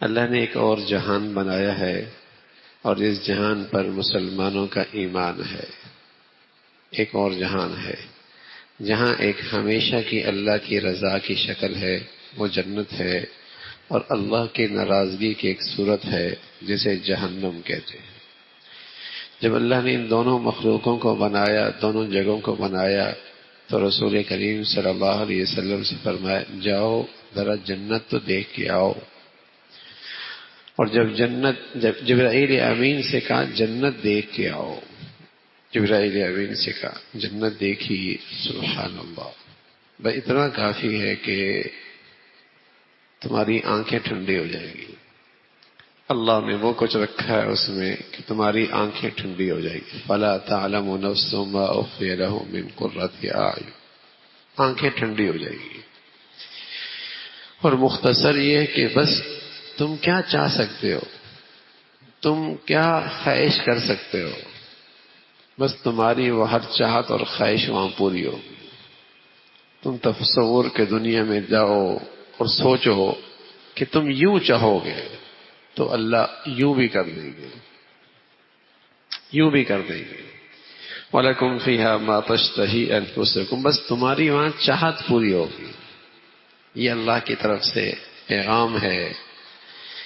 اللہ نے ایک اور جہان بنایا ہے اور اس جہان پر مسلمانوں کا ایمان ہے۔ ایک اور جہان ہے جہاں ایک ہمیشہ کی اللہ کی رضا کی شکل ہے، وہ جنت ہے، اور اللہ کی ناراضگی کی ایک صورت ہے جسے جہنم کہتے ہیں۔ جب اللہ نے ان دونوں مخلوقوں کو بنایا، دونوں جگہوں کو بنایا، تو رسول کریم صلی اللہ علیہ وسلم سے فرمایا جاؤ ذرا جنت تو دیکھ کے آؤ۔ اور جب جبرائیل امین سے کہا جنت دیکھ کے آؤ، جبرائیل امین سے کہا جنت دیکھی، سبحان اللہ، بس اتنا کافی ہے کہ تمہاری آنکھیں ٹھنڈی ہو جائیں گی۔ اللہ نے وہ کچھ رکھا ہے اس میں کہ تمہاری آنکھیں ٹھنڈی ہو جائیں گی۔ فلا تعلم نفس ما اخفی لهم من قرۃ اعین، آنکھیں ٹھنڈی ہو جائیں گی۔ اور مختصر یہ کہ بس تم کیا چاہ سکتے ہو، تم کیا خواہش کر سکتے ہو، بس تمہاری وہ ہر چاہت اور خواہش وہاں پوری ہوگی۔ تم تصور کے دنیا میں جاؤ اور سوچو کہ تم یوں چاہو گے تو اللہ یوں بھی کر دیں گے، یوں بھی کر دیں گے۔ وَلَكُمْ فِيهَا مَا تَشْتَهِي أَنفُسُكُمْ، بس تمہاری وہاں چاہت پوری ہوگی۔ یہ اللہ کی طرف سے پیغام ہے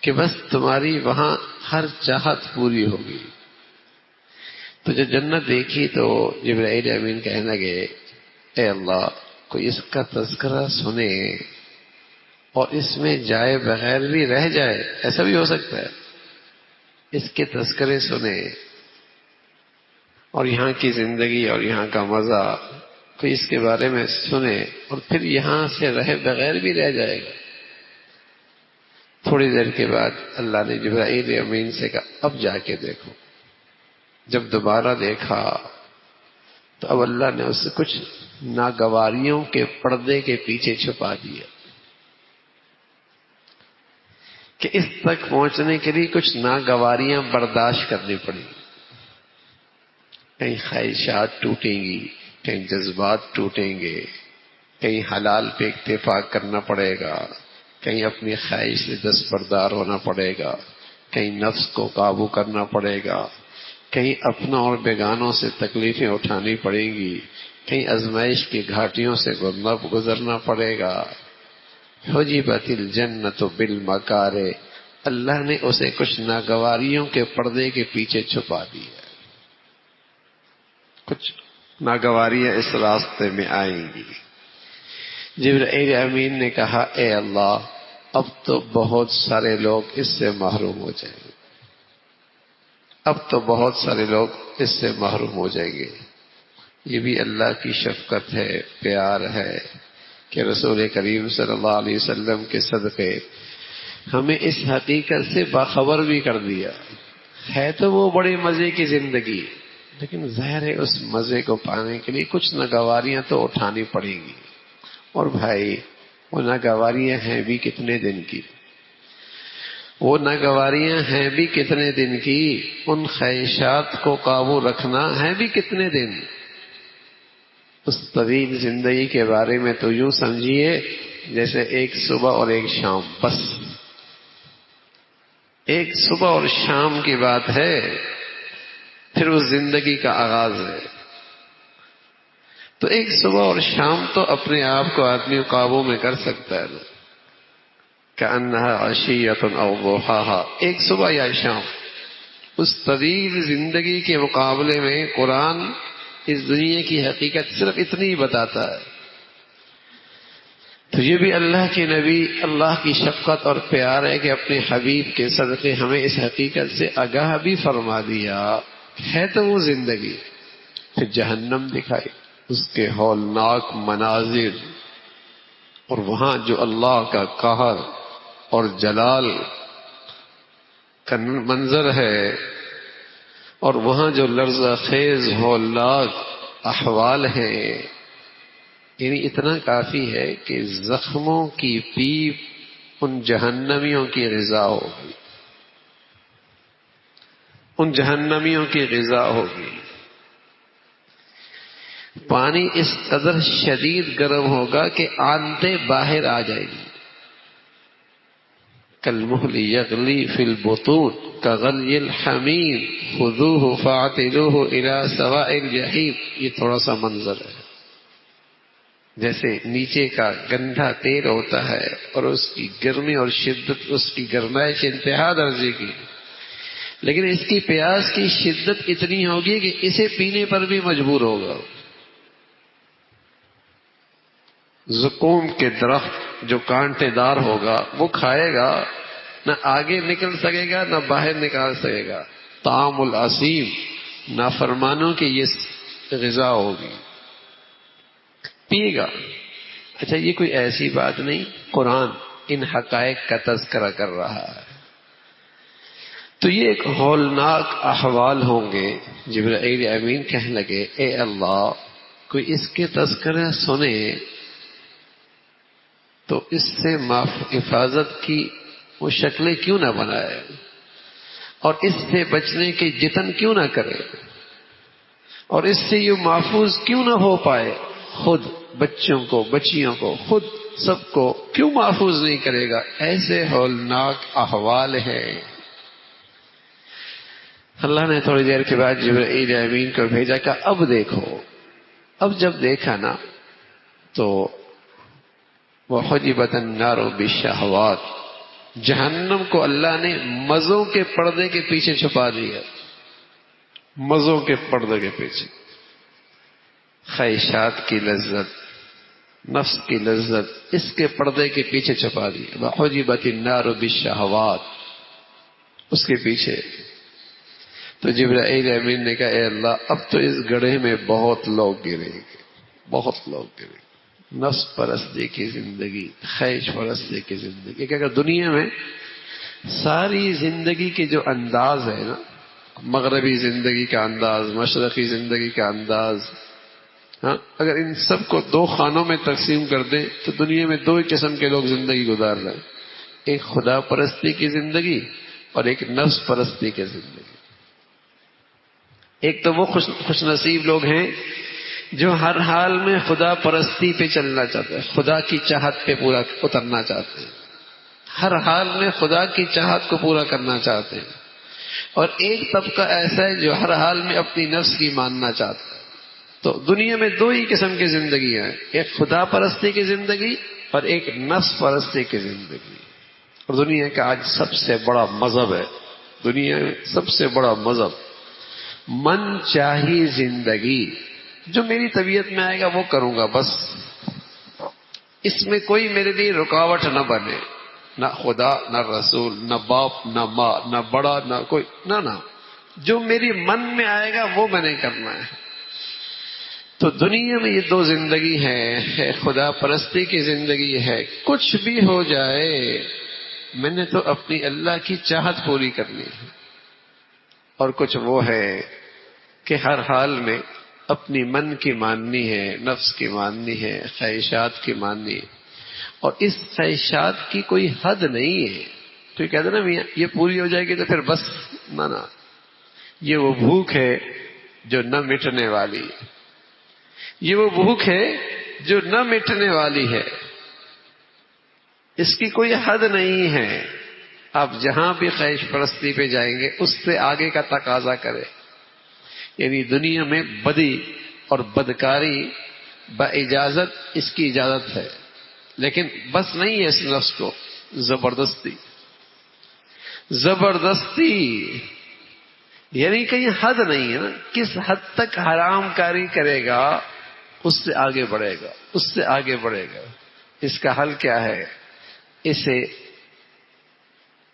کہ بس تمہاری وہاں ہر چاہت پوری ہوگی۔ تو جب جنت دیکھی تو جبرائیل امین کہنے لگے اے اللہ، کوئی اس کا تذکرہ سنے اور اس میں جائے بغیر بھی رہ جائے، ایسا بھی ہو سکتا ہے، اس کے تذکرے سنے اور یہاں کی زندگی اور یہاں کا مزہ، کوئی اس کے بارے میں سنے اور پھر یہاں سے رہے بغیر بھی رہ جائے گا۔ تھوڑی دیر کے بعد اللہ نے جبرائیل امین سے کہا اب جا کے دیکھو۔ جب دوبارہ دیکھا تو اب اللہ نے اس سے کچھ ناگواریوں کے پردے کے پیچھے چھپا دیا کہ اس تک پہنچنے کے لیے کچھ ناگواریاں برداشت کرنی پڑیں گی۔ کہیں خواہشات ٹوٹیں گی، کہیں جذبات ٹوٹیں گے، کہیں حلال پہ اتفاق کرنا پڑے گا، کہیں اپنی خواہش سے دستبردار ہونا پڑے گا، کہیں نفس کو قابو کرنا پڑے گا، کہیں اپنوں اور بیگانوں سے تکلیفیں اٹھانی پڑیں گی، کہیں آزمائش کی گھاٹیوں سے گزرنا پڑے گا۔ حجبت الجنت بالمکارہ، اللہ نے اسے کچھ ناگواریوں کے پردے کے پیچھے چھپا دیا۔ کچھ ناگواریاں اس راستے میں آئیں گی۔ جبرائیل امین نے کہا اے اللہ، اب تو بہت سارے لوگ اس سے محروم ہو جائیں گے، اب تو بہت سارے لوگ اس سے محروم ہو جائیں گے۔ یہ بھی اللہ کی شفقت ہے، پیار ہے کہ رسول کریم صلی اللہ علیہ وسلم کے صدقے ہمیں اس حقیقت سے باخبر بھی کر دیا ہے۔ تو وہ بڑے مزے کی زندگی، لیکن ظاہر ہے اس مزے کو پانے کے لیے کچھ ناگواریاں تو اٹھانی پڑیں گی۔ اور بھائی وہ ناگواریاں ہیں بھی کتنے دن کی، وہ ناگواریاں ہیں بھی کتنے دن کی، ان خواہشات کو قابو رکھنا ہے بھی کتنے دن۔ اس طویل زندگی کے بارے میں تو یوں سمجھیے جیسے ایک صبح اور ایک شام، بس ایک صبح اور شام کی بات ہے، پھر اس زندگی کا آغاز ہے۔ تو ایک صبح اور شام تو اپنے آپ کو آدمی قابو میں کر سکتا ہے، کأنها عشیۃ او ضحاها، ایک صبح یا شام۔ اس طویل زندگی کے مقابلے میں قرآن اس دنیا کی حقیقت صرف اتنی ہی بتاتا ہے۔ تو یہ بھی اللہ کے نبی، اللہ کی شفقت اور پیار ہے کہ اپنے حبیب کے صدقے ہمیں اس حقیقت سے آگاہ بھی فرما دیا ہے۔ تو وہ زندگی پھر جہنم دکھائی، اس کے ہولناک مناظر، اور وہاں جو اللہ کا قہر اور جلال کا منظر ہے، اور وہاں جو لرزہ خیز ہولناک احوال ہیں، یعنی اتنا کافی ہے کہ زخموں کی پیپ ان جہنمیوں کی غذا ہوگی، ان جہنمیوں کی غذا ہوگی۔ پانی اس قدر شدید گرم ہوگا کہ آنتیں باہر آ جائیں گی، کالمہل یغلی فی البطون کغلی الحمیم خذوہ فاعتلوہ الی سواء الجحیم. یہ تھوڑا سا منظر ہے، جیسے نیچے کا گندھا تیل ہوتا ہے اور اس کی گرمی اور شدت، اس کی گرمائش انتہا درجے کی، لیکن اس کی پیاس کی شدت اتنی ہوگی کہ اسے پینے پر بھی مجبور ہوگا. زقوم کے درخت جو کانٹے دار ہوگا وہ کھائے گا، نہ آگے نکل سکے گا نہ باہر نکال سکے گا. طعام العصیم، نافرمانوں کی یہ غذا ہوگی، پیے گا. اچھا یہ کوئی ایسی بات نہیں، قرآن ان حقائق کا تذکرہ کر رہا ہے. تو یہ ایک ہولناک احوال ہوں گے. جبرائیل امین کہنے لگے اے اللہ، کوئی اس کے تذکرہ سنے تو اس سے حفاظت کی وہ شکلیں کیوں نہ بنائے اور اس سے بچنے کے جتن کیوں نہ کرے اور اس سے یہ محفوظ کیوں نہ ہو پائے. خود بچوں کو، بچیوں کو، خود سب کو کیوں محفوظ نہیں کرے گا؟ ایسے ہولناک احوال ہیں. اللہ نے تھوڑی دیر کے بعد جبرائیل امین کو بھیجا کہ اب دیکھو. اب جب دیکھا نا تو وحجبت النار بالشہوات، جہنم کو اللہ نے مزوں کے پردے کے پیچھے چھپا دیا. مزوں کے پردے کے پیچھے خواہشات کی لذت، نفس کی لذت، اس کے پردے کے پیچھے چھپا دی. وحجبت النار بالشہوات، اس کے پیچھے. تو جبرائیل امین نے کہا اے اللہ اب تو اس گڑھے میں بہت لوگ گریں گے، بہت لوگ گریں گے. نفس پرستی کی زندگی، خواہش پرستی کی زندگی، کہ اگر دنیا میں ساری زندگی کے جو انداز ہے نا، مغربی زندگی کا انداز، مشرقی زندگی کا انداز، ہاں، اگر ان سب کو دو خانوں میں تقسیم کر دیں تو دنیا میں دو ہی قسم کے لوگ زندگی گزار رہے ہیں. ایک خدا پرستی کی زندگی اور ایک نفس پرستی کی زندگی. ایک تو وہ خوش نصیب لوگ ہیں جو ہر حال میں خدا پرستی پہ چلنا چاہتے ہیں، خدا کی چاہت پہ پورا اترنا چاہتے ہیں، ہر حال میں خدا کی چاہت کو پورا کرنا چاہتے ہیں. اور ایک طبقہ ایسا ہے جو ہر حال میں اپنی نفس کی ماننا چاہتا ہے. تو دنیا میں دو ہی قسم کی زندگی ہیں، ایک خدا پرستی کی زندگی اور ایک نفس پرستی کی زندگی. اور دنیا کا آج سب سے بڑا مذہب ہے، دنیا میں سب سے بڑا مذہب من چاہی زندگی. جو میری طبیعت میں آئے گا وہ کروں گا، بس اس میں کوئی میرے لیے رکاوٹ نہ بنے، نہ خدا نہ رسول نہ باپ نہ ماں نہ بڑا نہ کوئی، نہ جو میری من میں آئے گا وہ میں نے کرنا ہے. تو دنیا میں یہ دو زندگی ہے خدا پرستی کی زندگی ہے. کچھ بھی ہو جائے میں نے تو اپنی اللہ کی چاہت پوری کرنی ہے. اور کچھ وہ ہے کہ ہر حال میں اپنی من کی ماننی ہے، نفس کی ماننی ہے، خواہشات کی ماننی ہے. اور اس خواہشات کی کوئی حد نہیں ہے. تو یہ کہتے نا میاں یہ پوری ہو جائے گی تو پھر بس، نہ یہ وہ بھوک ہے جو نہ مٹنے والی ہے. یہ وہ بھوک ہے جو نہ مٹنے والی ہے، اس کی کوئی حد نہیں ہے. آپ جہاں بھی خواہش پرستی پہ جائیں گے اس سے آگے کا تقاضا کرے. یعنی دنیا میں بدی اور بدکاری با اجازت، اس کی اجازت ہے، لیکن بس نہیں ہے اس نفس کو. زبردستی یعنی کہیں حد نہیں ہے نا، کس حد تک حرام کاری کرے گا اس سے آگے بڑھے گا، اس سے آگے بڑھے گا. اس کا حل کیا ہے؟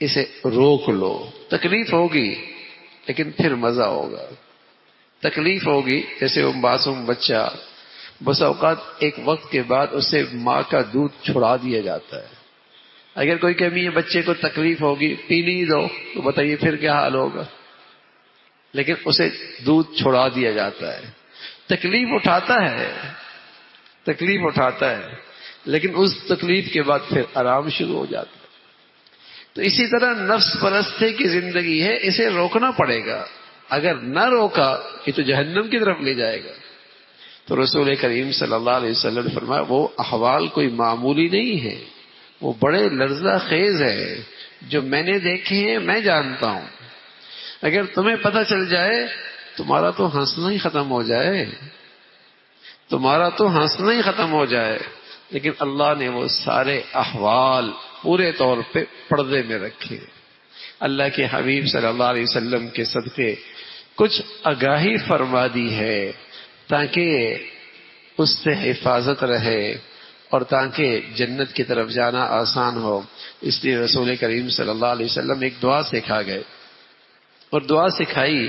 اسے روک لو. تکلیف ہوگی لیکن پھر مزہ ہوگا. تکلیف ہوگی، جیسے وہ معصوم بچہ بس اوقات ایک وقت کے بعد اسے ماں کا دودھ چھڑا دیا جاتا ہے. اگر کوئی کمی ہے بچے کو تکلیف ہوگی، پی نہیں دو، تو بتائیے پھر کیا حال ہوگا. لیکن اسے دودھ چھڑا دیا جاتا ہے. تکلیف اٹھاتا ہے لیکن اس تکلیف کے بعد پھر آرام شروع ہو جاتا ہے. تو اسی طرح نفس پرستی کی زندگی ہے، اسے روکنا پڑے گا. اگر نہ روکا یہ تو جہنم کی طرف لے جائے گا. تو رسول کریم صلی اللہ علیہ وسلم نے فرمایا وہ احوال کوئی معمولی نہیں ہے. وہ بڑے لرزہ خیز ہے، جو میں نے دیکھے ہیں میں جانتا ہوں۔ اگر تمہیں پتہ چل جائے تمہارا تو ہنسنا ہی ختم ہو جائے، تمہارا تو ہنسنا ہی ختم ہو جائے۔ لیکن اللہ نے وہ سارے احوال پورے طور پہ پردے میں رکھے۔ اللہ کے حبیب صلی اللہ علیہ وسلم کے صدقے کچھ آگاہی فرما دی ہے تاکہ اس سے حفاظت رہے اور تاکہ جنت کی طرف جانا آسان ہو۔ اس لیے رسول کریم صلی اللہ علیہ وسلم ایک دعا سکھا گئے اور دعا سکھائی،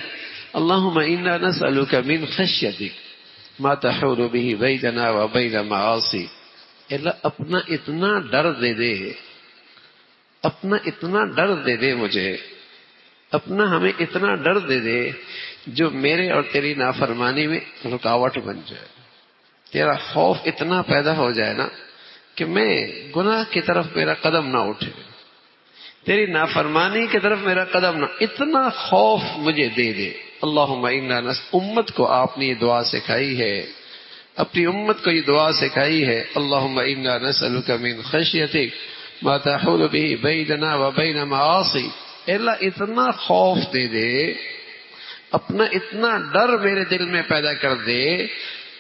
اللہم انا نسألک من خشیتک ما تحول به بیننا و بین معاصی۔ اللہ اپنا اتنا ڈر دے دے، اپنا اتنا ڈر دے دے مجھے، اپنا ہمیں اتنا ڈر دے دے جو میرے اور تیری نافرمانی میں رکاوٹ بن جائے۔ تیرا خوف اتنا پیدا ہو جائے نا کہ میں گناہ کی طرف میرا قدم نہ اٹھے، تیری نافرمانی کی طرف میرا قدم نہ، اتنا خوف مجھے دے دے۔ اللہم انا امت کو آپ نے یہ دعا سکھائی ہے، اپنی امت کو یہ دعا سکھائی ہے، اللہم انا نسألک من خشیتک ما تحول به بیننا و بین معاصی۔ اللہ اتنا خوف دے دے، اپنا اتنا ڈر میرے دل میں پیدا کر دے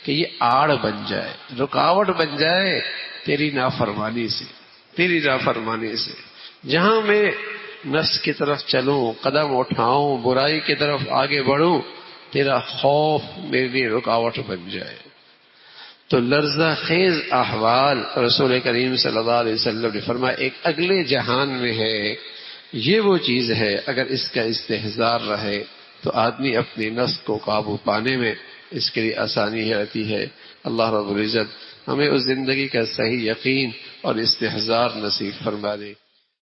کہ یہ آڑ بن جائے، رکاوٹ بن جائے تیری نافرمانی سے، تیری نافرمانی سے۔ جہاں میں نفس کی طرف چلوں، قدم اٹھاؤں، برائی کی طرف آگے بڑھوں، تیرا خوف میرے لیے رکاوٹ بن جائے۔ تو لرزہ خیز احوال رسول کریم صلی اللہ علیہ وسلم نے فرمایا ایک اگلے جہان میں ہے، یہ وہ چیز ہے اگر اس کا استحضار رہے تو آدمی اپنی نفس کو قابو پانے میں اس کے لیے آسانی رہتی ہے۔ اللہ رب العزت ہمیں اس زندگی کا صحیح یقین اور استحضار نصیب فرما دے۔